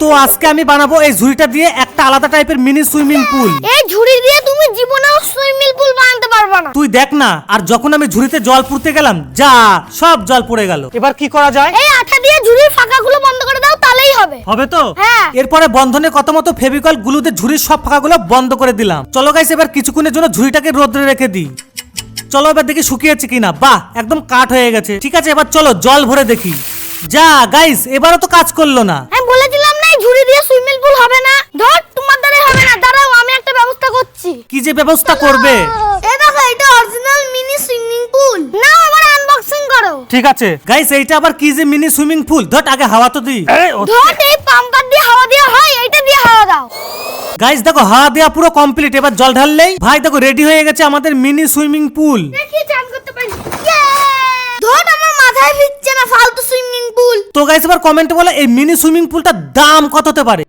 তো আজকে আমি বানাবো এই ঝুড়িটা দিয়ে একটা আলাদা টাইপের মিনি সুইমিং পুল। এই ঝুড়ি দিয়ে তুমি জীবনেও সুইমিং পুল বানাতে পারবে না। তুই দেখ না, আর যখন আমি ঝুড়িতে জল পুরতে গেলাম, যা সব জল পড়ে গেল। এবার কি করা যায়? এই আঠা দিয়ে ঝুড়ির ফাঁকাগুলো বন্ধ করে দাও, তাহলেই হবে। হবে তো? হ্যাঁ। এরপরে বন্ধনে কত মতো ফেভিকল গ্লুতে ঝুড়ির সব ফাঁকাগুলো বন্ধ করে দিলাম। চলো গাইস, এবার কিছুক্ষণের জন্য ঝুড়িটাকে রোদ্রে রেখে দিই। চলো এবার দেখি শুকিয়েছে কিনা। বাহ, একদম কাঠ হয়ে গেছে। ঠিক আছে, এবার চলো জল ভরে দেখি। যা গাইস, এবারও তো কাজ করলো না। আমি বলেছিলাম না এই ঝুড়ি দিয়ে সুইমিং পুল হবে না। ধর, তোমার দ্বারা হবে না। দাঁড়াও, আমি একটা ব্যবস্থা করছি। কি যে ব্যবস্থা করবে? এই দেখো, এটা অরিজিনাল মিনি সুইমিং পুল। নাও এবার আনবক্সিং করো। ঠিক আছে গাইস, এইটা আবার কি যে মিনি সুইমিং পুল? ধর আগে হাওয়া তো দিই। ধর, এই পাম্পার দিয়ে হাওয়া দেওয়া হয়, এইটা দিয়ে হাওয়া দাও। গাইস দেখো, হাওয়া দেওয়া পুরো কমপ্লিট। এবার জল ঢাললেই ভাই দেখো রেডি হয়ে গেছে আমাদের মিনি সুইমিং পুল। দেখি চান করতে পারি। ধর, আমার মাথায় ফিরছে না ফালতু সুইমিং পুল। তো গাইস এবার কমেন্টে বলো এই মিনি সুইমিং পুলটার দাম কত হতে পারে?